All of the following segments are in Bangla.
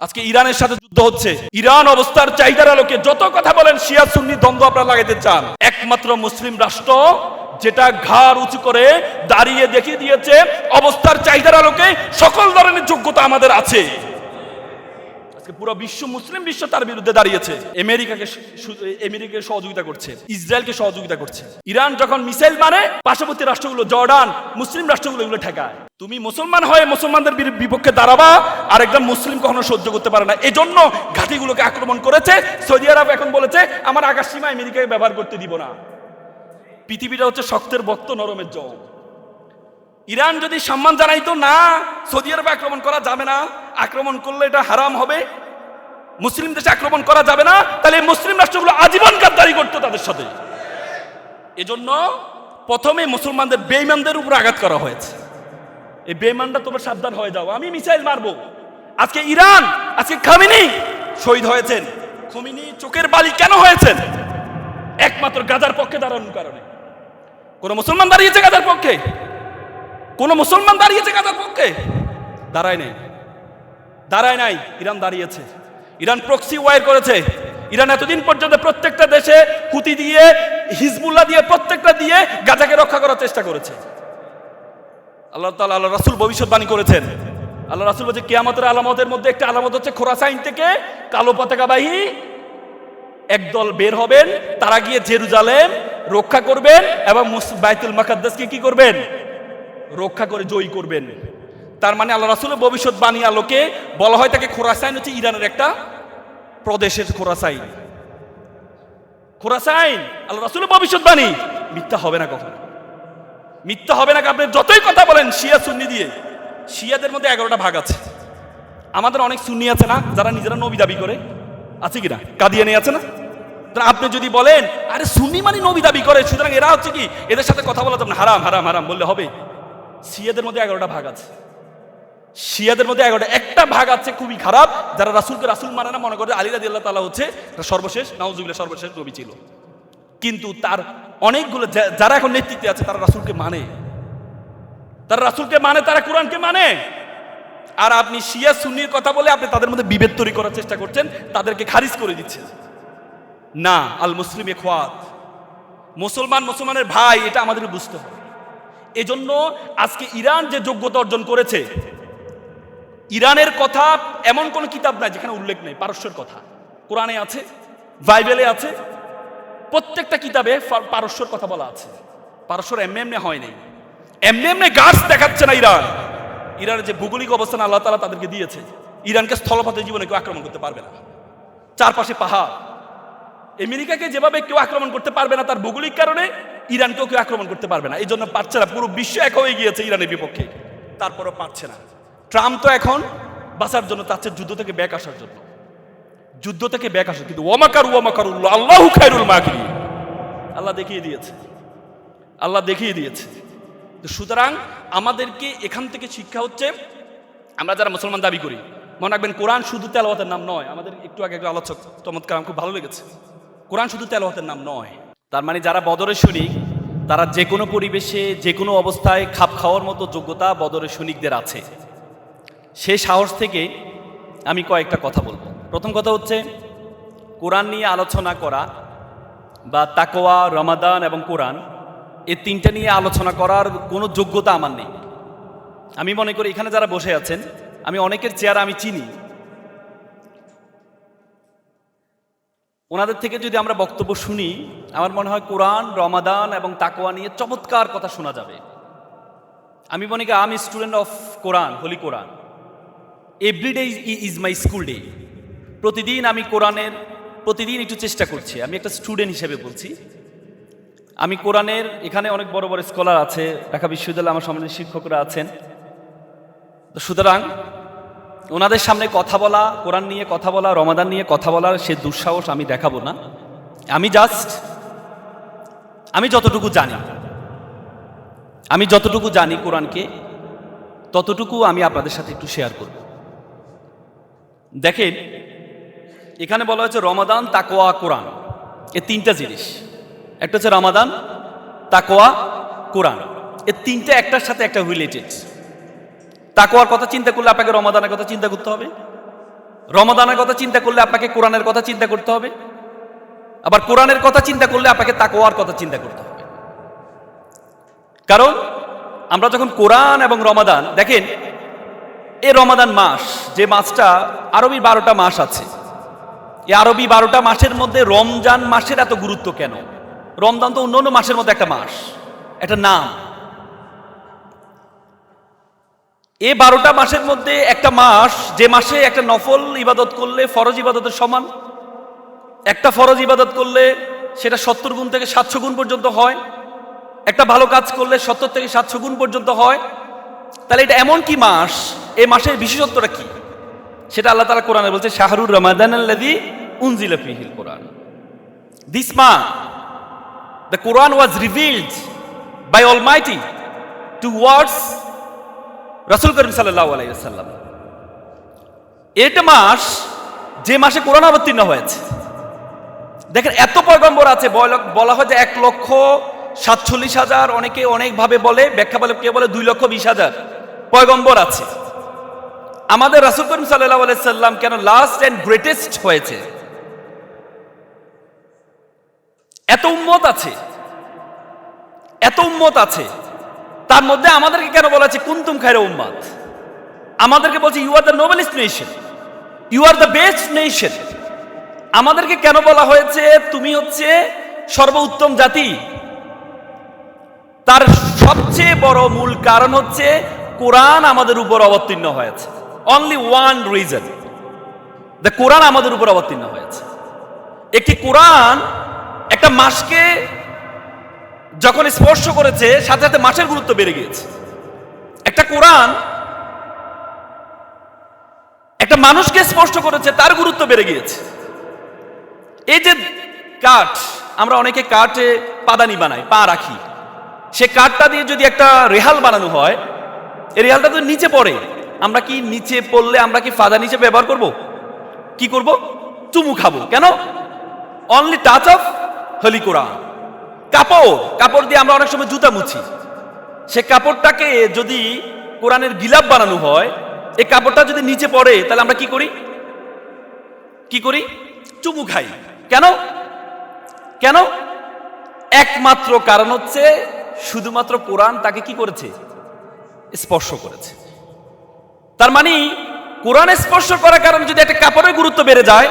আজকে ইরানের সাথে যুদ্ধ হচ্ছে। ইরান অবস্থার চাহিদার আলোকে যত কথা বলেন শিয়া সুন্নি দ্বন্দ্ব আপনারা লাগাইতে চান, একমাত্র মুসলিম রাষ্ট্র যেটা ঘাড় উঁচু করে দাঁড়িয়ে দেখিয়ে দিয়েছে অবস্থার চাহিদার আলোকে সকল ধরনের যোগ্যতা আমাদের আছে। আজকে পুরো বিশ্ব, মুসলিম বিশ্ব তার বিরুদ্ধে দাঁড়িয়েছে। আমেরিকাকে সহযোগিতা করছে, ইসরায়েলকে সহযোগিতা করছে। ইরান যখন মিসাইল মারে, পার্শ্ববর্তী রাষ্ট্রগুলো জর্ডান, মুসলিম রাষ্ট্রগুলো এগুলো ঠেকায়। তুমি মুসলমান হয়ে মুসলমানদের বিপক্ষে দাঁড়াবা, আর একদম মুসলিম কখনো সহ্য করতে পারে না। এজন্য ঘাঁটিগুলোকে আক্রমণ করেছে। সৌদি আরব এখন বলেছে আমার আকাশ সীমা আমেরিকাকে ব্যবহার করতে দিব না। পৃথিবীটা হচ্ছে শক্তের বক্ত, নরমের জল। ইরান যদি সম্মান জানাইতো না সৌদি আরবে আক্রমণ করা যাবে না, আক্রমণ করলে এটা হারাম হবে, মুসলিম দেশে আক্রমণ করা যাবে না, তাহলে মুসলিম রাষ্ট্রগুলো আজীবন গাদ্দারি করতো তাদের সাথে। এজন্য প্রথমে মুসলমানদের বেঈমানদের উপর আঘাত করা হয়েছে। এই বেঈমানরা তোমরা সাবধান হয়ে যাও, আমি মিসাইল মারবো। আজকে ইরান, আজকে খামেনি শহীদ হয়েছেন। খামেনি চোখের বালি কেন হয়েছেন? একমাত্র গাজার পক্ষে দাঁড়ানোর কারণে। কোন মুসলমান দাঁড়িয়েছে গাজার পক্ষে? কোন মুসলমান দাঁড়িয়েছে গাজার পক্ষে? দাঁড়ায় নাই। ইরান দাঁড়িয়েছে। ইরান প্রক্সি ওয়ার করেছে। ইরান এতদিন পর্যন্ত প্রত্যেকটা দেশে হুতি দিয়ে, হিজবুল্লাহ দিয়ে, প্রত্যেকটা দিয়ে গাজাকে রক্ষা করার চেষ্টা করেছে। আল্লাহ তাআলা, আল্লাহ রাসূল ভবিষ্যৎবাণী করেছেন। আল্লাহ রাসূল বলেছে কিয়ামতের আলামতের মধ্যে একটা আলামত হচ্ছে খোরাসাইন থেকে কালো পতাকাবাহী একদল বের হবেন, তারা গিয়ে জেরুজালেম রক্ষা করবেন এবং বাইতুল মুকাদ্দাসকে কি করবেন? রক্ষা করে জয়ী করবেন। তার মানে আল্লাহ রাসূলের ভবিষ্যৎবাণী আলোকে বলা হয় তাকে খোরাসাইন হচ্ছে ইরানের একটা প্রদেশের খোরাসাইন। আল্লাহ রাসূলের ভবিষ্যৎবাণী মিথ্যা হবে না, কখনো মিথ্যা হবে না। আপনি যতই কথা বলেন শিয়া সুন্নি দিয়ে, শিয়াদের মধ্যে 11টা ভাগ আছে। আমাদের অনেক সুন্নি আছে না, যারা নিজেরা নবী দাবি করে, আছে কিনা? কাদিয়ানি আছে না? আপনি যদি বলেন আরে সুন্নি মানে নবী দাবি করে, সুতরাং এরা হচ্ছে কি, এদের সাথে কথা বলা যাবে না, হারাম হারাম হারাম বললে হবে? শিয়াদের মধ্যে 11টা ভাগ আছে। শিয়াদের মধ্যে 11টা, একটা ভাগ আছে খুবই খারাপ, যারা রাসূলকে রাসূল মানে না, মনে করে আলী রাদিয়াল্লাহু তাআলা হচ্ছে সর্বশেষ, নাউজুবিল্লাহ, সর্বশেষ নবী ছিল। কিন্তু তার অনেকগুলো যারা এখন নেতৃত্বে আছে তারা রাসূলকে মানে, তারা কোরআনকে মানে। আর আপনি শিয়া সুন্নির কথা বলে আপনি তাদের মধ্যে বিভেদ তৈরি করার চেষ্টা করছেন, তাদেরকে খারিজ করে দিচ্ছেন। না, আল মুসলিম ইখওয়াত, মুসলমানের ভাই, এটা আমাদের বুঝতে হবে। এজন্য আজকে ইরান যে যোগ্যতা অর্জন করেছে, ইরানের কথা এমন কোন কিতাব নাই যেখানে উল্লেখ নেই। পারস্যের কথা কোরআনে আছে, বাইবেলে আছে, প্রত্যেকটা কিতাবে পারস্যের কথা বলা আছে। পারস্যর এমনি হয় নাই, এমনি গাছ দেখাচ্ছে না। ইরানের যে ভৌগোলিক অবস্থান আল্লাহ তাআলা তাদেরকে দিয়েছে, ইরানকে স্থলপথে জীবনে কেউ আক্রমণ করতে পারবে না। চারপাশে পাহাড়। আমেরিকাকে যেভাবে কেউ আক্রমণ করতে পারবে না তার ভৌগোলিক কারণে, ইরানকেও কেউ আক্রমণ করতে পারবে না। এই জন্য পারছে না। পুরো বিশ্ব এক হয়ে গিয়েছে ইরানের বিপক্ষে, তারপরও পারছে না। ট্রাম্প তো এখন বাঁচার জন্য চাচ্ছে যুদ্ধ থেকে ব্যাক আসার জন্য, কিন্তু ওয়ামাকারুল্লাহ আল্লাহু খায়রুল মাকিরিন, আল্লাহ দেখিয়ে দিয়েছে। সুতরাং আমাদেরকে এখান থেকে শিক্ষা হচ্ছে, আমরা যারা মুসলমান দাবি করি, মনে রাখবেন কোরআন শুধু তেলাওয়াতের নাম নয়। আমাদের একটু আগে একটা আলোচক চমৎকার, আমার খুব ভালো লেগেছে, কোরআন শুধু তেলাওয়াতের নাম নয়। তার মানে যারা বদরের সৈনিক, তারা যে কোনো পরিবেশে, যে কোনো অবস্থায় খাপ খাওয়ার মতো যোগ্যতা বদরের সৈনিকদের আছে। সেই সাহস থেকে আমি কয়েকটা কথা বলবো। প্রথম কথা হচ্ছে, কোরআন নিয়ে আলোচনা করা বা তাকওয়া, রমাদান এবং কোরআন, এই তিনটা নিয়ে আলোচনা করার কোনো যোগ্যতা আমার নেই। আমি মনে করি এখানে যারা বসে আছেন, আমি অনেকের চেহারা আমি চিনি, ওনাদের থেকে যদি আমরা বক্তব্য শুনি, আমার মনে হয় কোরআন, রমাদান এবং তাকওয়া নিয়ে চমৎকার কথা শোনা যাবে। আমি মনে করি আমি student of Quran, holy Quran. Everyday is my school day. প্রতিদিন আমি কোরআনের প্রতিদিন একটু চেষ্টা করছি। আমি একটা স্টুডেন্ট হিসেবে বলছি, আমি কোরআনের, এখানে অনেক বড় বড় স্কলার আছে, ঢাকা বিশ্ববিদ্যালয়ে আমার সামনে শিক্ষকরা আছেন। সুতরাং ওনাদের সামনে কথা বলা, কোরআন নিয়ে কথা বলা, রমাদান নিয়ে কথা বলার সে দুঃসাহস আমি দেখাবো না। আমি যতটুকু জানি কোরআনকে, ততটুকু আমি আপনাদের সাথে একটু শেয়ার করব। দেখেন, এখানে বলা হয়েছে রমাদান, তাকওয়া, কোরআন, এই তিনটা জিনিস। একটা হচ্ছে রমাদান, তাকওয়া, কোরআন, এই তিনটা একটার সাথে একটা রিলেটেড। তাকওয়ার কথা চিন্তা করলে আপনাকে রমাদানের কথা চিন্তা করতে হবে, রমাদানের কথা চিন্তা করলে আপনাকে কোরআনের কথা চিন্তা করতে হবে, আবার কোরআনের কথা চিন্তা করলে আপনাকে তাকওয়ার কথা চিন্তা করতে হবে। কারণ আমরা যখন কোরআন এবং রমাদান দেখেন, এই রমাদান মাস যে মাসটা, আরবি 12টা মাস আছে, এই আরবি 12টা মাসের মধ্যে রমজান মাসের এত গুরুত্ব কেন? রমজান তো অন্য অন্য মাসের মধ্যে একটা মাস, একটা নাম। এই 12টা মাসের মধ্যে একটা মাস, যে মাসে একটা নফল ইবাদত করলে ফরজ ইবাদতের সমান, একটা ফরজ ইবাদত করলে সেটা 70 গুণ থেকে 700 গুণ পর্যন্ত হয়, একটা ভালো কাজ করলে 70 থেকে 700 গুণ পর্যন্ত হয়। তাহলে এটা এমন কি মাস, এই মাসের বিশেষত্বটা কি? সেটা আল্লাহ তাআলা কোরআনে বলছে, শাহরুর রমাদানাল্লাযী উনজিলা ফীহিল কোরআন। This month the Quran was revealed by Almighty towards রাসূল করিম সাল্লাল্লাহু আলাইহি ওয়াসাল্লাম। এটা মাস যে মাসে কোরআন অবতীর্ণ হয়েছে। দেখেন এত পয়গম্বর আছে, বলা হয় যে 1,47,000, অনেকে অনেকভাবে বলে, ব্যাখ্যা বলে, কে বলে 2,20,000 পয়গম্বর আছে। আমাদের রাসূল করিম সাল্লাল্লাহু আলাইহি সাল্লাম কেন লাস্ট এন্ড গ্রেটেস্ট হয়েছে? এত উম্মত আছে, এত উম্মত আছে, তার মধ্যে আমাদেরকে কেন বলা আছে কুনতুম খায়রা উম্মাত? আমাদেরকে বলছে you are the noblest nation, you are the best nation. আমাদেরকে কেন বলা হয়েছে তুমি হচ্ছে সর্বোত্তম জাতি? তার সবচেয়ে বড় মূল কারণ হচ্ছে কোরআন আমাদের উপর অবতীর্ণ হয়েছে। অনলি ওয়ান রিজন, দ্য কোরআন আমাদের উপর অবতীর্ণ হয়েছে। একটি কোরআন একটা মাসকে যখন স্পর্শ করেছে, সাথে সাথে মাসের গুরুত্ব বেড়ে গিয়েছে। একটা কোরআন একটা মানুষকে স্পর্শ করেছে, তার গুরুত্ব বেড়ে গিয়েছে। এই যে কাঠ, আমরা অনেকে কাঠে পাদানি বানাই, পা রাখি, সে কাঠটা দিয়ে যদি একটা রেহাল বানানো হয়, এই রেহালটা তো নিচে পড়ে, আমরা কি নিচে পড়লে আমরা কি ফাদা নিচে ব্যবহার করব? কি করব? চুমু খাবো। কেন? অনলি টাচ অফ হলি কোরআন। কাপড় দিয়ে আমরা অনেক সময় জুতা মুছি, সে কাপড়টাকে যদি কোরআনের গিলাপ বানানো হয়, এই কাপড়টা যদি নিচে পড়ে, তাহলে আমরা কি করি? কি করি? চুমু খাই। কেন? কেন? একমাত্র কারণ হচ্ছে শুধুমাত্র কোরআন তাকে কি করেছে? স্পর্শ করেছে। তার মানে কোরআন স্পর্শ করার কারণে যদি একটা কাপড়ের গুরুত্ব বেড়ে যায়,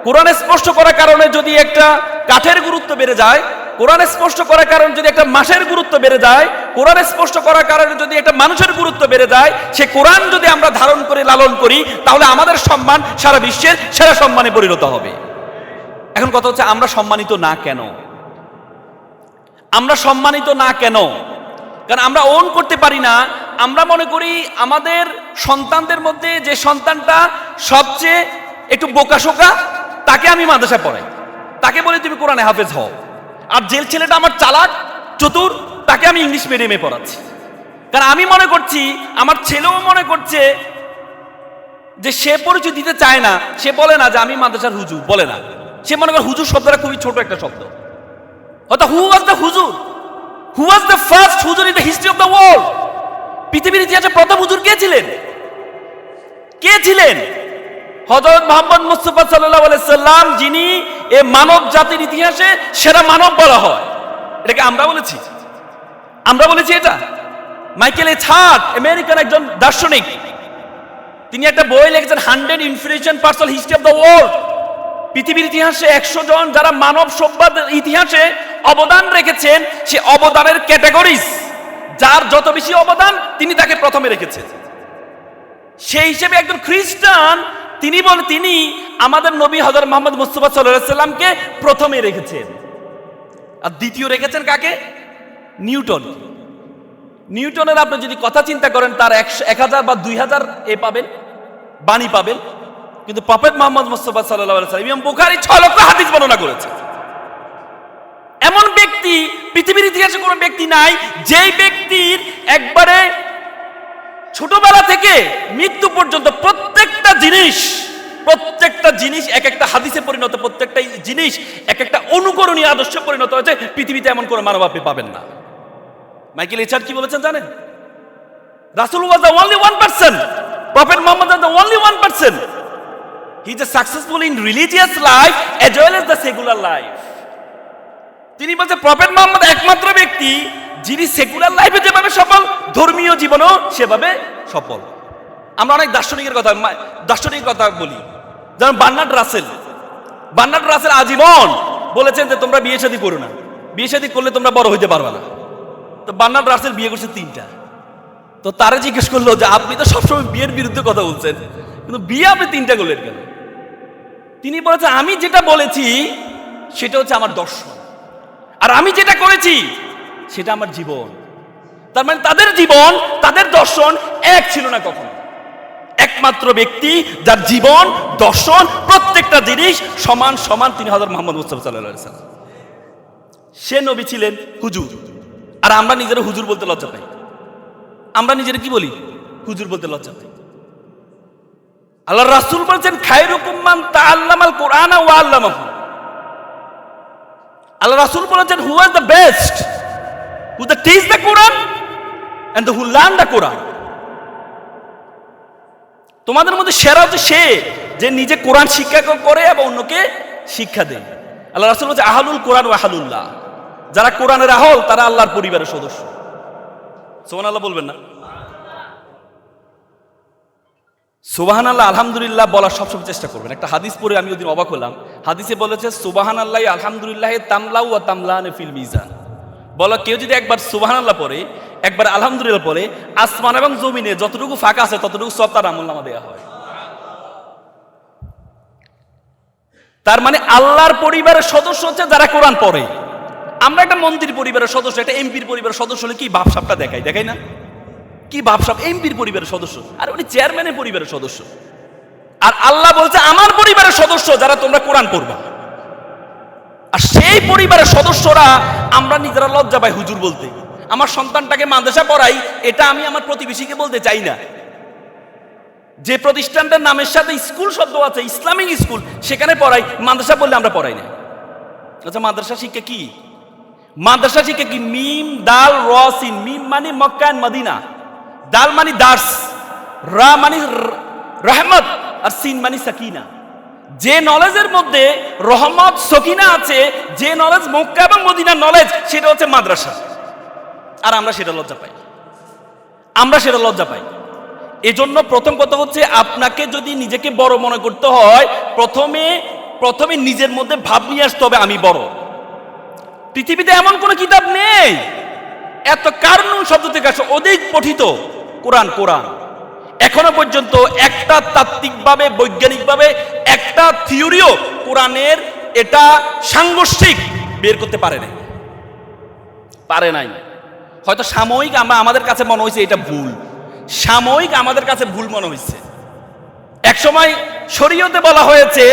কোরআন স্পর্শ করার কারণে যদি একটা কাঠের গুরুত্ব বেড়ে যায়, কোরআন স্পর্শ করার কারণে যদি একটা মাসের গুরুত্ব বেড়ে যায়, কোরআন স্পর্শ করার কারণে যদি একটা মানুষের গুরুত্ব বেড়ে যায়, সে কোরআন যদি আমরা ধারণ করে লালন করি, তাহলে আমাদের সম্মান সারা বিশ্বের সেরা সম্মানে পরিণত হবে। এখন কথা হচ্ছে, আমরা সম্মানিত না কেন? আমরা সম্মানিত না কেন? কারণ আমরা ওন করতে পারি না। আমরা মনে করি আমাদের সন্তানদের মধ্যে যে সন্তানটা সবচেয়ে একটু বোকাশোকা, তাকে আমি মাদ্রাসায় পড়াই, তাকে বলি তুমি কোরআনে হাফেজ হও। আর যে ছেলেটা আমার চালাক চতুর, তাকে আমি ইংলিশ মিডিয়ামে পড়াচ্ছি। কারণ আমি মনে করছি, আমার ছেলেও মনে করছে যে সে পরিচয় দিতে চায় না, সে বলে না যে আমি মাদ্রাসার হুজুর, বলে না। সে মনে করে হুজুর শব্দটা খুবই ছোট একটা শব্দ। হয়তো হু ওয়াজ দ্য হুজুর, হু ওয়াজ দ্য ফার্স্ট হুজুর in the history of the world? পৃথিবীর ইতিহাসে প্রথম হুজুর কে ছিলেন? কে ছিলেন? হযরত মুহাম্মদ মুস্তাফা সাল্লাল্লাহু আলাইহি সাল্লাম, যিনি এই মানব জাতির ইতিহাসে সেরা মানব বলা হয়। এটাকে আমরা বলেছি? আমরা বলেছি এটা? মাইকেল এইচ হার্ট, আমেরিকান একজন দার্শনিক, তিনি একটা বই লিখেছেন 100 influential person history of the world. পৃথিবীর ইতিহাসে 100 জন যারা মানব সভ্যতার ইতিহাসে অবদান রেখেছেন, সে অবদানের ক্যাটাগরিজ, যার যত বেশি অবদান তিনি তাকে প্রথমে রেখেছেন। সেই হিসেবে একজন খ্রিস্টান, তিনি আমাদের নবী হযরত মুহাম্মদ মুস্তাফা সাল্লাল্লাহু আলাইহি সাল্লামকে প্রথমে রেখেছেন। আর দ্বিতীয় রেখেছেন কাকে? নিউটন। নিউটনের আপনি যদি কথা চিন্তা করেন, তার 1000 বা 2000 পাবেন, বাণী পাবেন। কিন্তু প্রফেট মুহাম্মদ মুস্তাফা সাল্লাল্লাহু আলাইহি সাল্লাম, ইমাম বুখারী 6 লক্ষ হাদিস বর্ণনা করেছে। এমন ব্যক্তি পৃথিবীর ইতিহাসে কোনো ব্যক্তি নাই, যেই ব্যক্তির একবারে ছোটবেলা থেকে মৃত্যু পর্যন্ত প্রত্যেকটা জিনিস এক একটা হাদিসে পরিণত, প্রত্যেকটা জিনিস এক একটা অনুকরণীয় আদর্শে পরিণত হয়েছে। পৃথিবীতে এমন কোনো মানব আপনি পাবেন না। মাইকেল এইচ হার্ট কি বলেছেন জানেন? রাসূল was the only one person, prophet Muhammad was the only one person he is successful in religious life as well as the secular life. তিনি বলছে প্রফেট মুহাম্মদ একমাত্র ব্যক্তি যিনি সেকুলার লাইফে যেভাবে সফল, ধর্মীয় জীবনেও সেভাবে সফল। আমরা অনেক দার্শনিকের কথা বলি, যেমন বার্নার্ড রাসেল আজীবন বলেছেন যে তোমরা বিয়ে শাদী করো না, বিয়ে শাদী করলে তোমরা বড় হইতে পারবে না। তো বার্নার্ড রাসেল বিয়ে করছে 3টা। তো তারা জিজ্ঞেস করলো যে আপনি তো সবসময় বিয়ের বিরুদ্ধে কথা বলছেন, কিন্তু বিয়ে আপনি 3টা করলেন কেন? তিনি বলেছেন আমি যেটা বলেছি সেটা হচ্ছে আমার দর্শন, আর আমি যেটা করেছি সেটা আমার জীবন। তার মানে তাদের জীবন, তাদের দর্শন এক ছিল না কখনো। একমাত্র ব্যক্তি যার জীবন, দর্শন, প্রত্যেকটা জিনিস সমান সমান, তিনি হযরত মুহাম্মদ মুস্তাফা সাল্লাল্লাহু আলাইহি ওয়াসাল্লাম। সে নবী ছিলেন হুজুর, আর আমরা নিজেরা হুজুর বলতে লজ্জা পাই। আমরা নিজেরা কি বলি? হুজুর বলতে লজ্জা পাই। আল্লাহ রাসূল বলেছেন খায়রুকুম মান তাআল্লামাল কুরআনা ওয়া আল্লামাহু। আল্লাহ রাসূল বলেছেন who is the best, who teach the Quran and who learn the Quran. তোমাদের মধ্যে সেরা হচ্ছে সে যে নিজে কোরআন শিক্ষা করে এবং অন্যকে শিক্ষা দেয়। আল্লাহ রাসূল বলেছে আহলুল কোরআন ওয়া আহলুল্লাহ, যারা কোরআনের আহল তারা আল্লাহর পরিবারের সদস্য। সুবহানাল্লাহ বলবেন না? সুবহানাল্লাহ আলহামদুলিল্লাহ বলার সবসময় চেষ্টা করবেন। একটা হাদিস পড়ে আমি ওদিন অবাক হলাম। হাদিসে বলেছে সুবহানাল্লাহ আলহামদুলিল্লাহ তামলাউ ওয়া তামলানে ফিল মিজান। বলো কেউ যদি একবার সুবহানাল্লাহ পড়ে, একবার আলহামদুলিল্লাহ পড়ে, আসমান এবং জমিনে যতটুকু ফাঁকা আছে ততটুকু সব তার আমলনামা দেয়া হয়। তার মানে আল্লাহর পরিবারের সদস্য হচ্ছে যারা কোরআন পড়ে। আমরা একটা মন্দির পরিবারের সদস্য, একটা এমপির পরিবারের সদস্য হলে কি ভাবসাবটা দেখাই না? কি ভাবসাব? এমপির পরিবারের সদস্য, আর উনি চেয়ারম্যানের পরিবারের সদস্য। আর আল্লাহ বলছে আমার পরিবারের সদস্য যারা তোমরা কোরআন পড়বা। আর সেই পরিবারের সদস্যরা আমরা নিজেরা লজ্জা পাই হুজুর বলতে। আমার সন্তানটাকে মাদ্রাসা পড়াই, এটা আমি আমার প্রতিবেশীকে বলতে চাই না। যে প্রতিষ্ঠানটার নামের সাথে স্কুল শব্দ আছে, ইসলামিক স্কুল, সেখানে পড়াই, মাদ্রাসা বললে আমরা পড়াই না। আচ্ছা মাদ্রাসা শিক্ষা কি? মাদ্রাসা শিক্ষা কি? মিম দাল র সিন। মিম মানে মক্কা এন্ড মদিনা, দাল মানে দার্স, রা মানে রহমত, আর সিন মানে সাকিনা। যে নলেজের মধ্যে রহমত সকিনা আছে, যে নলেজ মক্কা এবং মদিনার নলেজ, সেটা হচ্ছে মাদ্রাসা। আর আমরা সেটা লজ্জা পাই। এজন্য প্রথম কথা হচ্ছে আপনাকে যদি নিজেকে বড় মনে করতে হয়, প্রথমে নিজের মধ্যে ভাব নিয়ে আসতে হবে আমি বড়। পৃথিবীতে এমন কোন কিতাব নেই এত কারনুন শব্দ থেকে আসে অধিক পঠিত কোরআন। এখনো পর্যন্ত একটা তাত্ত্বিকভাবে, বৈজ্ঞানিকভাবে একটা থিওরিও কোরআনের এটা সাংঘর্ষিক বের করতে পারে নাই। হয়তো সাময়িক আমাদের কাছে মনে হয়েছে এটা ভুল, আমাদের কাছে ভুল মনে হয়েছে। এক সময় শরীয়তে বলা হয়েছে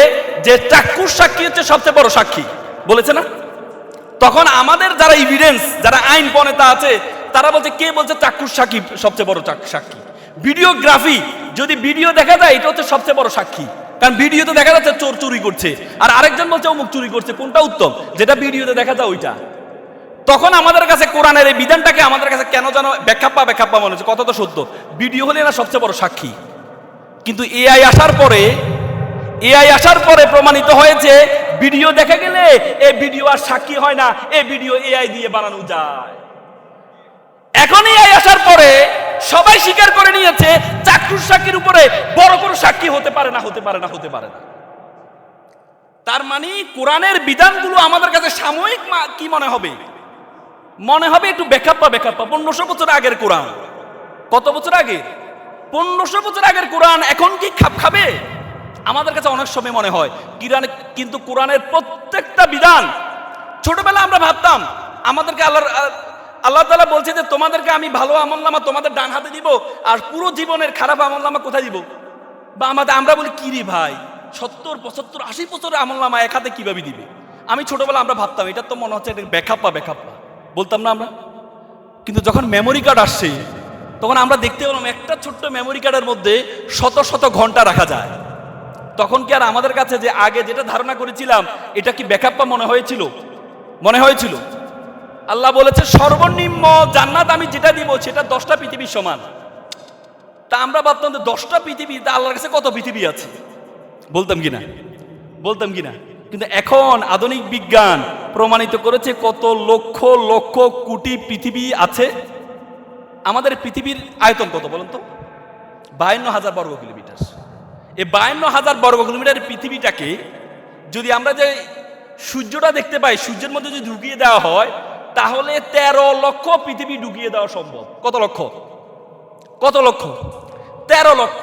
যে চাক্ষুষ সাক্ষী হচ্ছে সবচেয়ে বড় সাক্ষী, বলেছে না? তখন আমাদের যারা এভিডেন্স, যারা আইন প্রণেতা আছে, তারা বলছে কে বলছে চাক্ষুষ সাক্ষী সবচেয়ে বড় সাক্ষী? ভিডিওগ্রাফি, যদি ভিডিও দেখা যায় এটা হচ্ছে সবচেয়ে বড় সাক্ষী, কারণ ভিডিওতে দেখা যাচ্ছে চোর চুরি করছে, আর আরেকজন বলছে অমুক চুরি করছে। কোনটা উত্তম? যেটা ভিডিওতে দেখা যায় ওইটা। তখন আমাদের কাছে কোরআনের এই বিধানটাকে আমাদের কাছে কেন যেন ব্যাখ্যাপ্পা মনে হচ্ছে। কথা তো সত্য, ভিডিও হলে না সবচেয়ে বড় সাক্ষী। কিন্তু এআই আসার পরে প্রমাণিত হয়েছে ভিডিও দেখা গেলে এই ভিডিও আর সাক্ষী হয় না, এই ভিডিও এআই দিয়ে বানানো যায়। এখন এআই আসার পরে সবাই স্বীকার করে নিয়েছে চাক্ষুষ সাক্ষীর উপরে বড় কোনো সাক্ষী হতে পারে না। তার মানে কোরআনের বিধানগুলো আমাদের কাছে সাময়িক কি মনে হবে একটু ব্যাখ্যাপ্পা। 1500 বছর আগের কোরআন, কত বছর আগে? 1500 বছর আগের কোরআন এখন কি খাপ খাবে? আমাদের কাছে অনেক সময় মনে হয় কিন্তু কোরআনের প্রত্যেকটা বিধান, ছোটবেলা আমরা ভাবতাম আমাদেরকে আল্লাহ তাআলা বলছে যে তোমাদেরকে আমি ভালো আমলনামা তোমাদের ডান হাতে দিব, আর পুরো জীবনের খারাপ আমলনামা কোথায় দিব? বা আমরা বলি কি রে ভাই, 70, 75, 80 বছরের আমলনামা এক হাতে কিভাবে দিবে? আমি ছোটবেলা আমরা ভাবতাম এটা তো মনে হচ্ছে ব্যাখ্যাপ্পা বলতাম না আমরা। কিন্তু যখন মেমোরি কার্ড আসছে তখন আমরা দেখতে পেলাম একটা ছোট্ট মেমোরি কার্ডের মধ্যে শত শত ঘন্টা রাখা যায়। তখন কি আর আমাদের কাছে যে আগে যেটা ধারণা করেছিলাম এটা কি ব্যাখ্যাপ্পা মনে হয়েছিল? আল্লাহ বলেছে সর্বনিম্ন জান্নাত আমি যেটা দিব সেটা 10টা পৃথিবীর সমান। তা আমরা ভাবতাম যে 10টা পৃথিবী, তা আল্লাহর কাছে কত পৃথিবী আছে? বলতাম কিনা কিন্তু এখন আধুনিক বিজ্ঞান প্রমাণিত করেছে কত লক্ষ লক্ষ কোটি পৃথিবী আছে। আমাদের পৃথিবীর আয়তন কত বলুন তো? 52,000 বর্গ কিলোমিটার। এই 52,000 বর্গ কিলোমিটার পৃথিবীটাকে যদি আমরা যে সূর্যটা দেখতে পাই, সূর্যের মধ্যে যদি ঢুকিয়ে দেওয়া হয়, তাহলে 13 লক্ষ পৃথিবী ঢুকিয়ে দেওয়া সম্ভব। কত লক্ষ? 13 লক্ষ।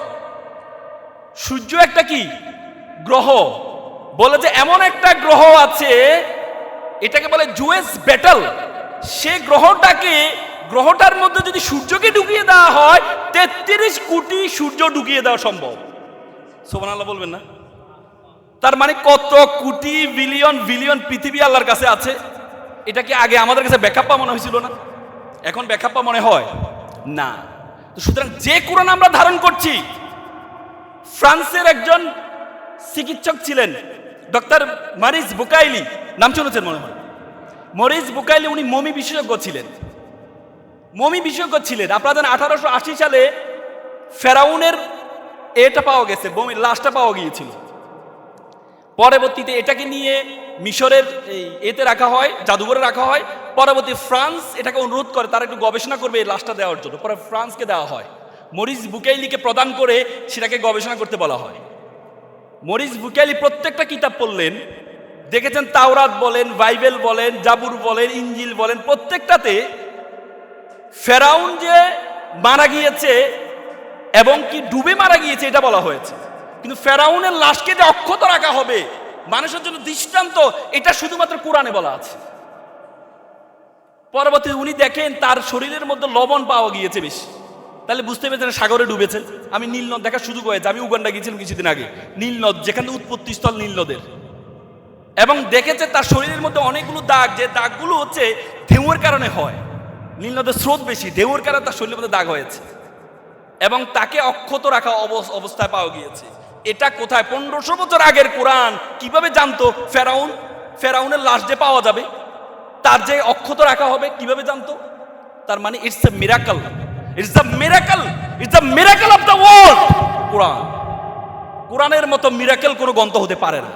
সূর্য একটা কি গ্রহ, বলে যে এমন একটা গ্রহ আছে, এটাকে বলে জুয়েস ব্যাটল। সে গ্রহটার মধ্যে যদি সূর্যকে ঢুকিয়ে দেওয়া হয়, 33 কোটি সূর্য ঢুকিয়ে দেওয়া সম্ভব। সুবহানাল্লাহ বলবেন না? তার মানে কত কোটি বিলিয়ন পৃথিবী আল্লাহর কাছে আছে। এটা কি আগে আমাদের কাছে ব্যাখ্যা মনে হয়েছিল না? এখন ব্যাখ্যা মনে হয় না। তো সুতরাং যে কোরআন আমরা ধারণ করছি, ফ্রান্সের একজন চিকিৎসক ছিলেন ডক্টর মরিস বুকাইলি, নাম শুনেছেন মনে হয়। মরিস বুকাইলি উনি মমি বিশেষজ্ঞ ছিলেন। আপনারা জানেন 1880 সালে ফেরাউনের এটা পাওয়া গেছে, বমির লাশটা পাওয়া গিয়েছিল। পরবর্তীতে এটাকে নিয়ে মিশরের এতে রাখা হয়, জাদুঘরে রাখা হয়। পরবর্তী ফ্রান্স এটাকে অনুরোধ করে তারা একটু গবেষণা করবে এই লাশটা দেওয়ার জন্য। পরে ফ্রান্সকে দেওয়া হয়, মরিস বুকাইলিকে প্রদান করে সেটাকে গবেষণা করতে বলা হয়। মরিস বুকাইলি প্রত্যেকটা কিতাব পড়লেন, দেখেছেন তাওরাত বলেন, বাইবেল বলেন, জাবুর বলেন, ইঞ্জিল বলেন, প্রত্যেকটাতে ফেরাউন যে মারা গিয়েছে এবং কি ডুবে মারা গিয়েছে এটা বলা হয়েছে। কিন্তু ফেরাউনের লাশকে যে অক্ষত রাখা হবে মানুষের জন্য দৃষ্টান্ত, এটা শুধুমাত্র কোরআনে বলা আছে। পরবর্তী উনি দেখেন তার শরীরের মধ্যে লবণ পাওয়া গিয়েছে বেশি, তাহলে বুঝতে পেরেছেন সাগরে ডুবেছে। আমি নীল নদ দেখা সুযোগ হয়েছে, আমি উগান্ডা গিয়েছিলাম কিছুদিন আগে, নীল নদ যেখানে উৎপত্তি স্থল নীল নদের, এবং দেখেছে তার শরীরের মধ্যে অনেকগুলো দাগ, যে দাগগুলো হচ্ছে ঢেউয়ের কারণে হয়। নীল নদের স্রোত বেশি, ঢেউয়ের কারণে তার শরীরের মধ্যে দাগ হয়েছে এবং তাকে অক্ষত রাখা অবস্থায় পাওয়া গিয়েছে। এটা কোথায়? 1500 বছর আগের কোরআন কিভাবে জানতো ফেরাউনের লাশ যে পাওয়া যাবে, তার যে অক্ষত রাখা হবে কিভাবে জানতো? তার মানে it's a miracle, it's the miracle of the world. কোরআনের মতো মিরাকল কোনো গ্রন্থ হতে পারে না।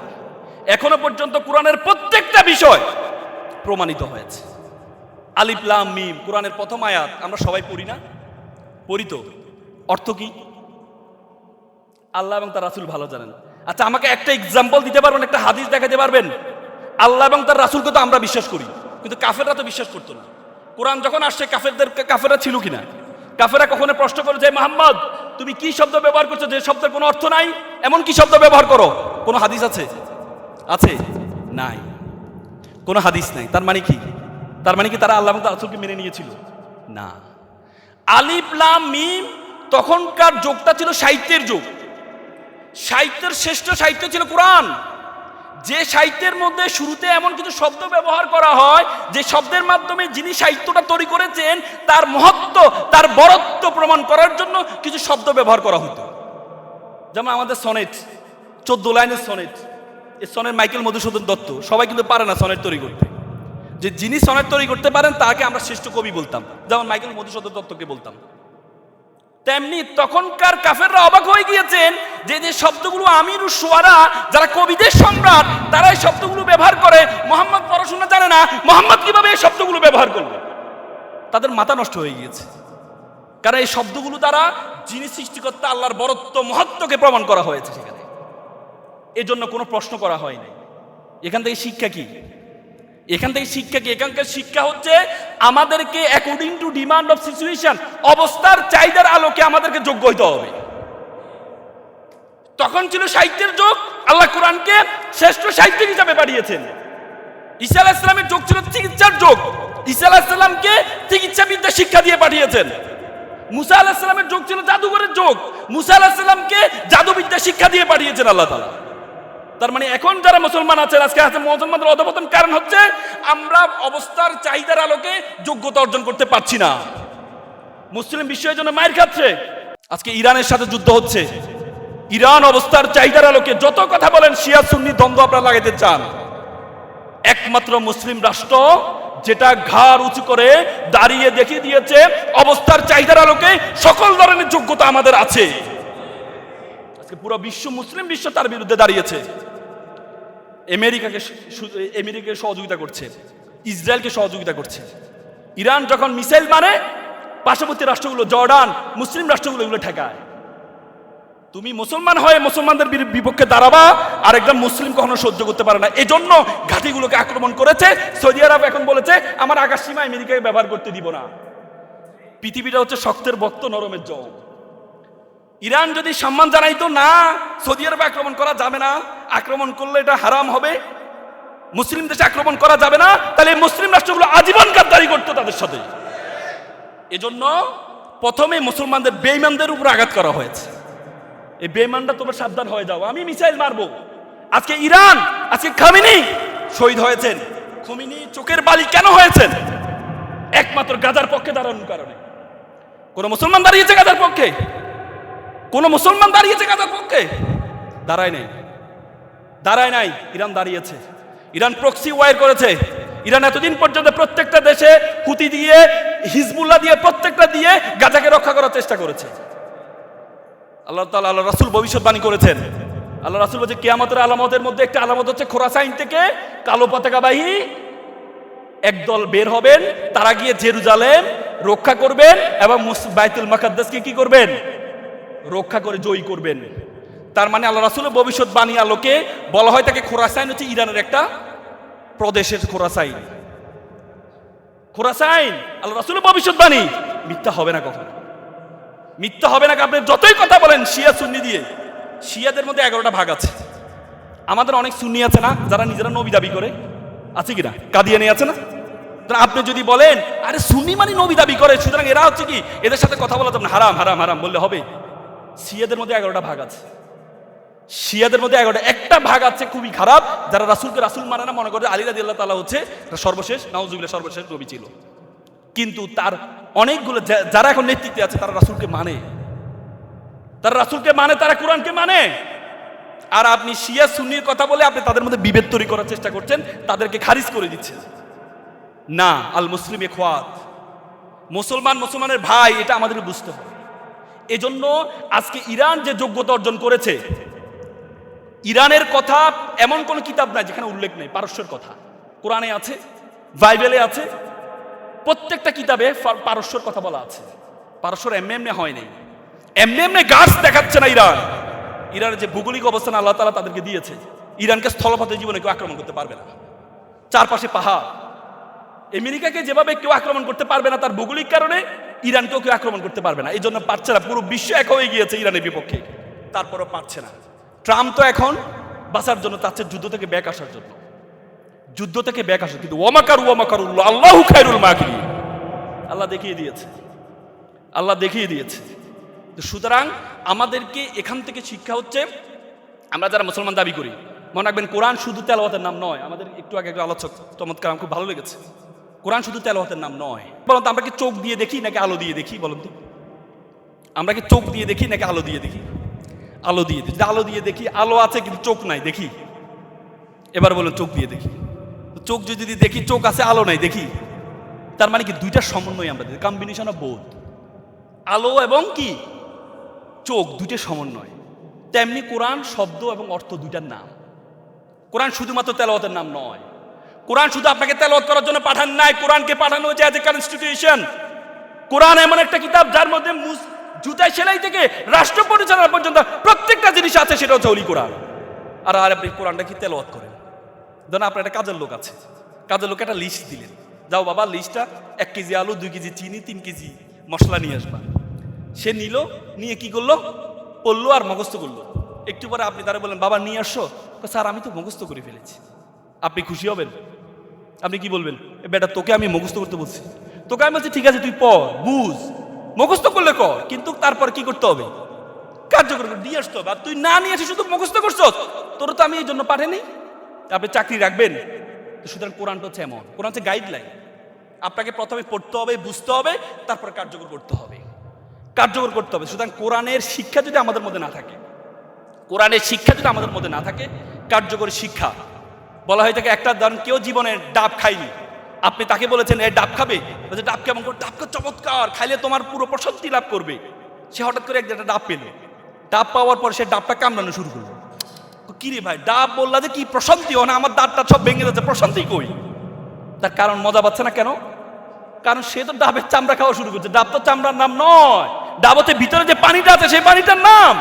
এখনো পর্যন্ত কোরআনের প্রত্যেকটা বিষয় প্রমাণিত হয়েছে। আলিফ লাম মিম, কোরআনের প্রথম আয়াত আমরা সবাই পড়ি না? পড়ি তো। অর্থ কি? আল্লাহ এবং তার রাসূল ভালো জানেন। আচ্ছা, আমাকে একটা এক্সাম্পল দিতে পারবেন, একটা হাদিস দেখাতে পারবেন? আল্লাহ এবং তার রাসূলকে তো আমরা বিশ্বাস করি, কিন্তু কাফেররা তো বিশ্বাস করতো না। কোরআন যখন আসছে কাফেররা ছিল কিনা? কাফেররা কখনো প্রশ্ন করে যে মুহাম্মদ তুমি কি শব্দ ব্যবহার করছো যে শব্দের কোনো অর্থ নাই, এমন কি শব্দ ব্যবহার করো? কোনো হাদিস আছে? নাই, কোনো হাদিস নাই। তার মানে কি তারা আল্লাহ এবং তার রাসূলকে মেনে নিয়েছিল? না। আলিফ লাম মিম তখনকার যুগটা ছিল সাহিত্যের যুগ। সাহিত্যের শ্রেষ্ঠ সাহিত্য ছিল কোরআন। যে সাহিত্যের মধ্যে শুরুতে এমন কিছু শব্দ ব্যবহার করা হয় যে শব্দের মাধ্যমে যিনি সাহিত্যটা তৈরি করেছেন তার মহত্ব, তার বরত্ব প্রমাণ করার জন্য কিছু শব্দ ব্যবহার করা হতো। যেমন আমাদের সনেট, 14 লাইনের সনেট, এই সনেট মাইকেল মধুসূদন দত্ত। সবাই কিন্তু পারে না সনেট তৈরি করতে। যে যিনি সনেট তৈরি করতে পারেন তাকে আমরা শ্রেষ্ঠ কবি বলতাম, যেমন মাইকেল মধুসূদন দত্তকে বলতাম। তেমনি তখনকার কাফেররা অবাক হয়ে গিয়েছেন যে যে শব্দগুলো আমিরুশ শুআরা, যারা কবিদের সম্রাট, তারা এই শব্দগুলো ব্যবহার করে। মুহাম্মদ পড়াশোনা জানে না, মুহাম্মদ কিভাবে এই শব্দগুলো ব্যবহার করবে? তাদের মাথা নষ্ট হয়ে গিয়েছে, কারণ এই শব্দগুলো দ্বারা যিনি সৃষ্টিকর্তা আল্লাহর বরত্ব মহত্বকে প্রমাণ করা হয়েছে সেখানে। এজন্য কোনো প্রশ্ন করা হয় নাই। এখান থেকে শিক্ষা কি? এখানকার শিক্ষা হচ্ছে আমাদেরকে according to demand of situation, অবস্থার চাহিদার আলোকে আমাদেরকে যোগ্য হইতে হবে। তখন ছিল সাহিত্যের যুগ, আল্লাহ কোরআনকে শ্রেষ্ঠ সাহিত্যিক হিসাবে পাঠিয়েছেন। ঈসা আলাইহিস সালামের যুগ ছিল চিকিৎসার যুগ, ঈসা আলাইহিস সালামকে চিকিৎসাবিদ্যা শিক্ষা দিয়ে পাঠিয়েছেন। মুসা আলাইহিস সালামের যুগ ছিল জাদুঘরের যুগ, মুসা আলাইহিস সালামকে জাদুবিদ্যা শিক্ষা দিয়ে পাঠিয়েছেন আল্লাহ তাআলা। তার মানে এখন যারা মুসলমান আছেন, আজকে মুসলমানদের অধঃপতন কারণ হচ্ছে আমরা অবস্থার চাহিদার আলোকে যোগ্যতা অর্জন করতে পারছি না। মুসলিম বিশ্বের জন্য মায়ের খাচ্ছে। আজকে ইরানের সাথে যুদ্ধ হচ্ছে, ইরান অবস্থার চাহিদার আলোকে যত কথা বলেন শিয়া সুন্নি দ্বন্দ্ব আপনারা লাগাইতে চান, একমাত্র মুসলিম রাষ্ট্র যেটা ঘাড় উঁচু করে দাঁড়িয়ে দেখিয়ে দিয়েছে অবস্থার চাহিদার আলোকে সকল ধরনের যোগ্যতা আমাদের আছে। আজকে পুরো মুসলিম বিশ্ব তার বিরুদ্ধে দাঁড়িয়েছে। আমেরিকাকে সহযোগিতা করছে, ইসরায়েলকে সহযোগিতা করছে। ইরান যখন মিসাইল মারে, পার্শ্ববর্তী রাষ্ট্রগুলো, জর্ডান, মুসলিম রাষ্ট্রগুলো এগুলো ঠেকায়। তুমি মুসলমান হয়ে মুসলমানদের বিপক্ষে দাঁড়াবা, আর একদম মুসলিম কখনো সহ্য করতে পারে না। এজন্য ঘাঁটিগুলোকে আক্রমণ করেছে। সৌদি আরব এখন বলেছে আমার আকাশ সীমা আমেরিকাকে ব্যবহার করতে দিব না। পৃথিবীটা হচ্ছে শক্তের বক্ত, নরমের জল। ইরান যদি সম্মান জানাইতো না, সৌদি আরবে আক্রমণ করা যাবে না, আক্রমণ করলে এটা হারাম হবে, মুসলিম দেশে আক্রমণ করা যাবে না, তাহলে মুসলিম রাষ্ট্রগুলো আজীবন গাদ্দারি করতো তাদের সাথে। এজন্য প্রথমে মুসলমানদের বেঈমানদের উপর আঘাত করা হয়েছে। এই বেঈমানটা তোমরা সাবধান হয়ে যাও, আমি মিসাইল মারবো। আজকে ইরান, আজকে খামেনি শহীদ হয়েছেন। খামেনি চোখের বালি কেন হয়েছেন? একমাত্র গাজার পক্ষে দাঁড়ানোর কারণে। কোন মুসলমান দাঁড়িয়েছে গাজার পক্ষে? কোন মুসলমান দাঁড়িয়েছে গাজার পক্ষে? দাঁড়ায় নাই, দাঁড়ায় নাই। ইরান দাঁড়িয়েছে। ইরান প্রক্সি ওয়ার করেছে। ইরান এতদিন পর্যন্ত প্রত্যেকটা দেশে হুতি দিয়ে, হিজবুল্লাহ দিয়ে, প্রত্যেকটা দিয়ে গাজাকে রক্ষা করার চেষ্টা করেছে। আল্লাহ তাআলা, আল্লাহ রাসূল ভবিষ্যৎবাণী করেছেন। আল্লাহ রাসূল বলেছে কিয়ামতের আলামতের মধ্যে একটা আলামত হচ্ছে খোরাসাইন থেকে কালো পতাকাবাহী একদল বের হবেন, তারা গিয়ে জেরুজালেম রক্ষা করবেন এবং বাইতুল মুকাদ্দাসকে কি করবেন? রক্ষা করে জয়ী করবেন। তার মানে আল্লাহ রাসূলের ভবিষ্যৎবাণী আলোকে বলা হয় তাকে খোরাসাইন হচ্ছে ইরানের একটা প্রদেশের খোরাসাইন। খোরাসাইন আল্লাহ রাসূলের ভবিষ্যৎবাণী মিথ্যা হবে না, কখনো মিথ্যা হবে না। আপনি যতই কথা বলেন শিয়া সুন্নি দিয়ে, শিয়াদের মধ্যে 11টা ভাগ আছে। আমাদের অনেক সুন্নি আছে না, যারা নিজেরা নবী দাবি করে, আছে কিনা? কাদিয়ানি আছে না? আপনি যদি বলেন আরে সুন্নি মানে নবী দাবি করে, সুতরাং এরা হচ্ছে কি, এদের সাথে কথা বলা যাবে না, হারাম হারাম হারাম বললে হবে? শিয়াদের মধ্যে 11টা ভাগ আছে। শিয়াদের মধ্যে 11টা। একটা ভাগ আছে খুবই খারাপ, যারা রাসূলকে রাসূল মানে না, মনে করে আলী রাদিয়াল্লাহু তাআলা হচ্ছে সর্বশেষ, নাউজুবিল্লাহ, সর্বশেষ নবী ছিল। কিন্তু তার অনেকগুলো যারা এখন নেতৃত্বে আছে তারা রাসূলকে মানে, তারা রাসূলকে মানে, তারা কোরআনকে মানে। আর আপনি শিয়া সুন্নির কথা বলে আপনি তাদের মধ্যে বিভেদ তৈরি করার চেষ্টা করছেন, তাদেরকে খারিজ করে দিচ্ছেন। না, আল মুসলিম ইখওয়াত, মুসলমান মুসলমানের ভাই, এটা আমাদের বুঝতে হবে। এজন্য আজকে ইরান যে যোগ্যতা অর্জন করেছে, ইরানের কথা এমন কোন কিতাব নাই যেখানে উল্লেখ নেই। পারস্যের কথা কোরআনে আছে, বাইবেলে আছে, প্রত্যেকটা কিতাবে পারস্যের কথা বলা আছে। পারস্যর এমনি হয় নাই, এমনি গাছ দেখাচ্ছে না ইরান। ইরানের যে ভৌগোলিক অবস্থান আল্লাহ তাআলা তাদেরকে দিয়েছে, ইরানকে স্থলপথে জীবনে কেউ আক্রমণ করতে পারবে না। চারপাশে পাহাড়। আমেরিকাকে যেভাবে কেউ আক্রমণ করতে পারবে না তার ভৌগোলিক কারণে, ইরানকেও কেউ আক্রমণ করতে পারবে না। এই জন্য পারছে না। পুরো বিশ্ব এক হয়ে গিয়েছে ইরানের বিপক্ষে, তারপরও পারছে না। ট্রাম্প তো এখন বাঁচার জন্য চাচ্ছে যুদ্ধ থেকে ব্যাক আসার জন্য, যুদ্ধ থেকে ব্যাক আসা। কিন্তু ওয়ামাকারুল্লাহ আল্লাহু খায়রুল মাকিরিন, আল্লাহ দেখিয়ে দিয়েছে, আল্লাহ দেখিয়ে দিয়েছে। সুতরাং আমাদেরকে এখান থেকে শিক্ষা হচ্ছে, আমরা যারা মুসলমান দাবি করি, মনে রাখবেন কোরআন শুধু তেলাওয়াতের নাম নয়। আমাদের একটু আগে একটা আলোচক চমৎকার, আমার খুব ভালো লেগেছে। কোরআন শুধু তেলাওয়াতের নাম নয়। বলুন তো, আমরা কি চোখ দিয়ে দেখি নাকি আলো দিয়ে দেখি? বলুন তো, আমরা কি চোখ দিয়ে দেখি নাকি আলো দিয়ে দেখি? আলো দিয়ে দেখি। আলো দিয়ে দেখি, আলো আছে কিন্তু চোখ নাই, দেখি? এবার বলুন চোখ দিয়ে দেখি। চোখ যদি দেখি, চোখ আছে আলো নাই, দেখি? তার মানে কি দুইটার সমন্বয় আমরা দেখি, কম্বিনেশন অফ বোথ। আলো এবং কি চোখ, দুইটার সমন্বয়। তেমনি কোরআন শব্দ এবং অর্থ দুইটার নাম। কোরআন শুধুমাত্র তেলাওয়াতের নাম নয়। কোরআন শুধু আপনাকে তেলাওয়াত করার জন্য পাঠান নাই, কোরআনকে পাঠানো হয়েছে অ্যাজ এ কনস্টিটিউশন। কোরআন এমন একটা কিতাব যার মধ্যে জুতায় সেলাই থেকে রাষ্ট্র পরিচালনা পর্যন্ত প্রত্যেকটা জিনিস আছে, সেটা হচ্ছে ওলি কোরআন। আর আপনি কোরআনটা কি তেলাওয়াত করেন? ধরুন আপনার একটা কাজের লোক আছে, কাজের লোক একটা লিস্ট দিলেন, যাও বাবা লিস্টটা 1 কেজি আলু, 2 কেজি চিনি, 3 কেজি মশলা নিয়ে আসবা। সে নিল, নিয়ে কি করলো? পড়লো আর মুখস্থ করলো। একটু পরে আপনি তারা বললেন বাবা নিয়ে আসছো, স্যার আমি তো মুখস্থ করে ফেলেছি। আপনি খুশি হবেন? আপনি কি বলবেন? বেটা তোকে আমি মুখস্থ করতে বলছি, তোকে আমি বলছি ঠিক আছে তুই পড়, বুঝ, মুখস্থ করলে কর, কিন্তু তারপর কি করতে হবে? কার্যকর নিয়ে আসতে হবে। আর তুই না নিয়ে আসি শুধু মুখস্থ করছো, তোর তো আমি এই জন্য পাঠাইনি। আপনি চাকরি রাখবেন? সুতরাং কোরআনটা হচ্ছে এমন, কোরআন হচ্ছে গাইডলাইন। আপনাকে প্রথমে পড়তে হবে, বুঝতে হবে, তারপর কার্যকর করতে হবে, কার্যকর করতে হবে। সুতরাং কোরআনের শিক্ষা যদি আমাদের মধ্যে না থাকে, কোরআনের শিক্ষা যদি আমাদের মধ্যে না থাকে, কার্যকরী শিক্ষা বলা হয় থাকে। একটা ধরেন কেউ জীবনে ডাব খায়নি, আপনি তাকে বলেছেন এ ডাব খাবে, বলছে ডাব কেমন করে? ডাবটা চমৎকার, খাইলে তোমার পুরো প্রশান্তি লাভ করবে। সে হঠাৎ করে একটা ডাব পেল, ডাব পাওয়ার পর সে ডাবটা কামড়ানো শুরু করলো। কি রে ভাই, ডাব বললা যে কি প্রশান্তি, না আমার দাঁতটা সব ভেঙে যাচ্ছে, প্রশান্তি কই? তার কারণ মজা পাচ্ছে না কেন? কারণ সে তো ডাবের চামড়া খাওয়া শুরু করছে। ডাব তো চামড়ার নাম নয়, ডাবতে ভিতরে যে পানিটা আছে সেই পানিটার নাম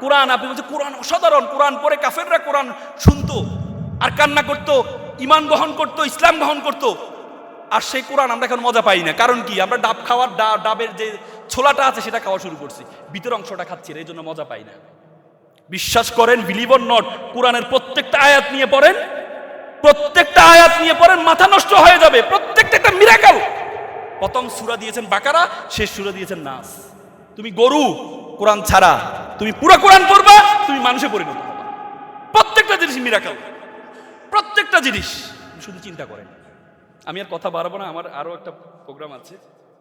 কোরআন। আপনি বলছেন কোরআন অসাধারণ, কোরআন পরে কাফেররা কোরআন শুনতো আর কান্না করতো, ইমান গ্রহণ করতো, ইসলাম গ্রহণ করতো। আর সেই কোরআন আমরা এখন মজা পাই না। কারণ কি? আমরা ডাব খাওয়ার ডাবের যে ছোলাটা আছে সেটা খাওয়া শুরু করছি, ভিতর অংশটা খাচ্ছি, এই জন্য মজা পাই না। বিশ্বাস করেন, বিলিভ অর নট, কোরআনের প্রত্যেকটা আয়াত নিয়ে পড়েন, প্রত্যেকটা আয়াত নিয়ে পড়েন, মাথা নষ্ট হয়ে যাবে। প্রত্যেকটা একটা মিরাকেল। প্রথম সূরা দিয়েছেন বাকারা, শেষ সূরা দিয়েছেন নাস। তুমি গরু কোরআন ছাড়া, তুমি পুরো কোরআন পড়বা, তুমি মানুষে পরিণত হবা। প্রত্যেকটা জিনিস মিরাকেল, প্রত্যেকটা জিনিস। শুধু চিন্তা করেন। আমি আর কথা বাড়াবো না, আমার আরো একটা প্রোগ্রাম আছে।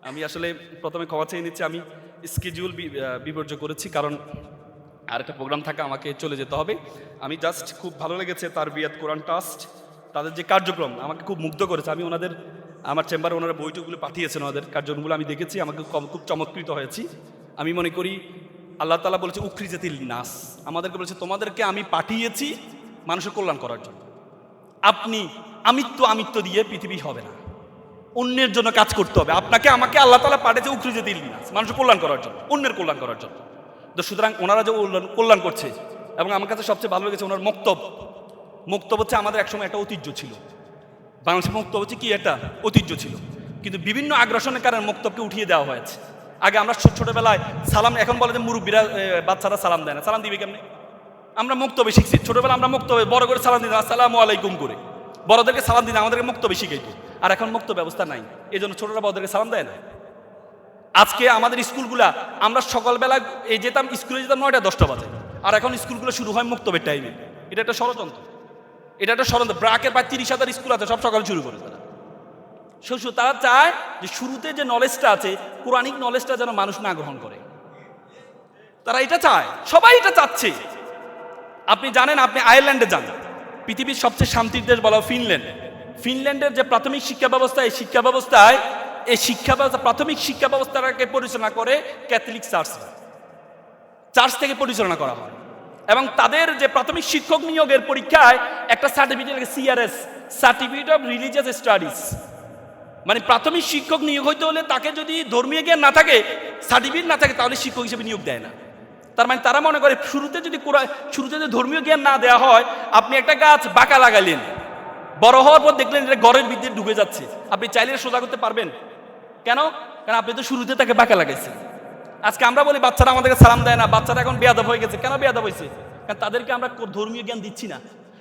আমি আসলে প্রথমে ক্ষমা চেয়ে নিচ্ছি, আমি স্কেডিউল বিপর্যয় করেছি, কারণ আর একটা প্রোগ্রাম থাকে, আমাকে চলে যেতে হবে। আমি জাস্ট খুব ভালো লেগেছে তারবিয়াত কোরআন ট্রাস্ট, তাদের যে কার্যক্রম আমাকে খুব মুগ্ধ করেছে। আমি ওনাদের, আমার চেম্বারে ওনারা বইটুগুলো পাঠিয়েছেন, ওনাদের কার্যক্রমগুলো আমি দেখেছি, আমাকে খুব চমৎকৃত হয়েছি। আমি মনে করি আল্লাহ তাআলা বলেছে উখরিজাতিল নাস, আমাদেরকে বলেছে তোমাদেরকে আমি পাঠিয়েছি মানুষের কল্যাণ করার জন্য। আপনি আমিত্ব দিয়ে পৃথিবী হবে না, অন্যের জন্য কাজ করতে হবে। আপনাকে আমাকে আল্লাহ তাআলা পাঠিয়েছে উখরিজাতিল নাস, মানুষের কল্যাণ করার জন্য, অন্যের কল্যাণ করার জন্য। তো সুতরাং ওনারা যে কল্যাণ করছে, এবং আমার কাছে সবচেয়ে ভালো লেগেছে ওনার মক্তব হচ্ছে আমাদের একসময় একটা ঐতিহ্য ছিল। বাংলাদেশের মক্তব হচ্ছে কি, একটা ঐতিহ্য ছিল, কিন্তু বিভিন্ন আগ্রাসনের কারণে মক্তবকে উঠিয়ে দেওয়া হয়েছে। আগে আমরা ছোটবেলায় সালাম, এখন বলে যে মুরব্বীরা বাচ্চারা সালাম দেয় না, সালাম দিবে কেমনে? আমরা মক্তবে শিখছি, ছোটবেলা আমরা মক্তবে বড় করে সালাম দিতাম আসসালামু আলাইকুম করে, বড়দেরকে সালাম দিতাম, আমাদেরকে মক্তবে শিখাইতো। আর এখন মুক্ত ব্যবস্থা নাই, এই জন্য ছোটরা বড়দেরকে সালাম দেয় না। আজকে আমাদের স্কুলগুলা, আমরা সকালবেলা যেতাম, স্কুলে যেতাম 9টা 10টা বাজে, আর এখন স্কুলগুলো শুরু হয় মুক্তবের টাইমে। এটা একটা ষড়যন্ত্র, এটা একটা ষড়যন্ত্র। ব্রাকের প্রায় 30,000 স্কুল আছে, সব সকাল শুরু করে তারা। তারা চায় যে শুরুতে যে নলেজটা আছে, কোরআনিক নলেজটা যেন মানুষ না গ্রহণ করে। তারা এটা চায়, সবাই এটা চাচ্ছে। আপনি জানেন, আপনি আয়ারল্যান্ডে যান, পৃথিবীর সবচেয়ে শান্তির দেশ বলা ফিনল্যান্ড। ফিনল্যান্ডের যে প্রাথমিক শিক্ষা ব্যবস্থা, এই শিক্ষা ব্যবস্থায় প্রাথমিক শিক্ষা ব্যবস্থাটাকে পরিচালনা করে ক্যাথলিক চার্চ থেকে পরিচালনা করা হয়। এবং তাদের যে প্রাথমিক শিক্ষক নিয়োগের পরীক্ষায় একটা সার্টিফিকেট লাগে, CRS, certificate of religious studies. মানে প্রাথমিক শিক্ষক নিয়োগ হইতে হলে তাকে যদি ধর্মীয় জ্ঞান না থাকে, সার্টিফিকেট না থাকে, তাহলে শিক্ষক হিসেবে নিয়োগ দেয় না। তার মানে তারা মনে করে শুরুতে যদি ধর্মীয় জ্ঞান না দেওয়া হয়, আপনি একটা গাছ বাঁকা লাগাইলেন, বড় হওয়ার পর দেখলেন এটা ঘরের ভিতরে ডুবে যাচ্ছে, আপনি চাইলে সোজা করতে পারবেন? কেন? কারণ আপনি তো শুরুতে তাকে বাঁকা লাগাইছেন। আজকে আমরা বলি বাচ্চারা আমাদেরকে সালাম দেয় না, বাচ্চারা এখন বেয়াদব হয়ে গেছে। কেন বেয়াদব হয়েছে? কারণ তাদেরকে আমরা ধর্মীয় জ্ঞান দিচ্ছি না,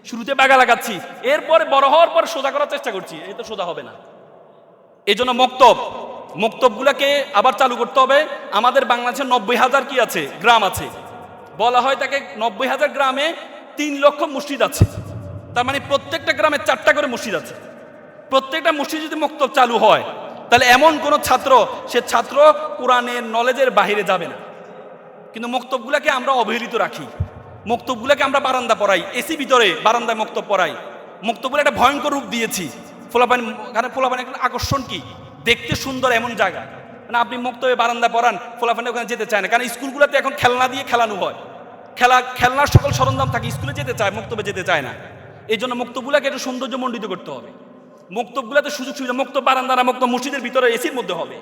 শুরুতে বাঁকা লাগাচ্ছি, এরপরে বড় হওয়ার পর সোজা করার চেষ্টা করছি, এই তো সোজা হবে না। এই জন্য মক্তবগুলোকে আবার চালু করতে হবে। আমাদের বাংলাদেশে 90,000 কি আছে, গ্রাম আছে। বলা হয় তাকে 90,000 গ্রামে 3 লক্ষ মসজিদ আছে। তার মানে প্রত্যেকটা গ্রামে 4টা করে মসজিদ আছে। প্রত্যেকটা মসজিদ যদি মক্তব চালু হয়, তাহলে এমন কোন ছাত্র কোরআনের নলেজের বাহিরে যাবে না। কিন্তু মক্তবগুলোকে আমরা অবহেলিত রাখি, মক্তবগুলোকে আমরা বারান্দা পড়াই, এসি ভিতরে বারান্দায় মক্তব পড়াই। মক্তবগুলো একটা ভয়ঙ্কর রূপ দিয়েছি। পোলাপানি একটা আকর্ষণ কি, দেখতে সুন্দর এমন জায়গা, মানে আপনি মক্তবে বারান্দা পড়ান, পোলাপানি ওখানে যেতে চায় না। কারণ স্কুলগুলোতে এখন খেলনা দিয়ে খেলানো হয়, খেলনার সকল সরঞ্জাম থাকে, স্কুলে যেতে চায়, মক্তবে যেতে চায় না। এই জন্য মক্তবগুলোকে একটু সৌন্দর্যমণ্ডিত করতে হবে। মক্তবগুলোতে সুযোগ সুবিধা, মক্তব বারান্দা না, মক্তব মসজিদের ভিতরে এসির মধ্যে হবে,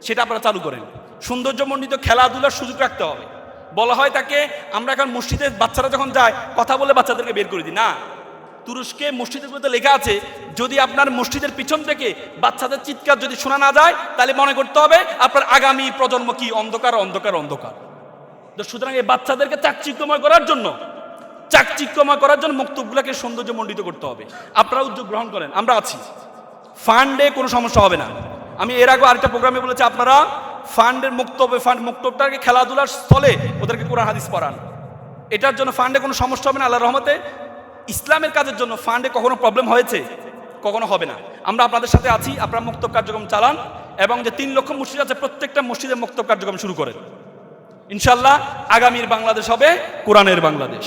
সেটা আপনারা চালু করেন। সৌন্দর্যমণ্ডিত খেলাধুলার সুযোগ রাখতে হবে। বলা হয় তাকে, আমরা এখন মসজিদে বাচ্চারা যখন যায় কথা বলে বাচ্চাদেরকে বের করে দিই না। তুরস্কে মসজিদের মধ্যে লেখা আছে, যদি আপনার মসজিদের পিছন থেকে বাচ্চাদের চিৎকার যদি শোনা না যায়, তাহলে মনে করতে হবে আপনার আগামী প্রজন্ম কি অন্ধকার অন্ধকার অন্ধকার। তো সুতরাং এই বাচ্চাদেরকে চাকচিক্যময় করার জন্য মক্তবগুলোকে সৌন্দর্যমণ্ডিত করতে হবে। আপনারা উদ্যোগ গ্রহণ করেন, আমরা আছি। ফান্ডে কোনো সমস্যা হবে না। আমি এর আগে আরেকটা প্রোগ্রামে বলেছি, আপনারা ফান্ডের মক্তবটাকে খেলাধুলার স্থলে ওদেরকে কোরআন হাদিস পড়ান। এটার জন্য ফান্ডে কোনো সমস্যা হবে না। আল্লাহর রহমতে ইসলামের কাজের জন্য ফান্ডে কখনো প্রবলেম হয়েছে? কখনো হবে না। আমরা আপনাদের সাথে আছি। আপনারা মক্তব কার্যক্রম চালান, এবং যে 3 লক্ষ মসজিদ আছে, প্রত্যেকটা মসজিদে মক্তব কার্যক্রম শুরু করেন। ইনশাআল্লাহ আগামীর বাংলাদেশ হবে কোরআনের বাংলাদেশ।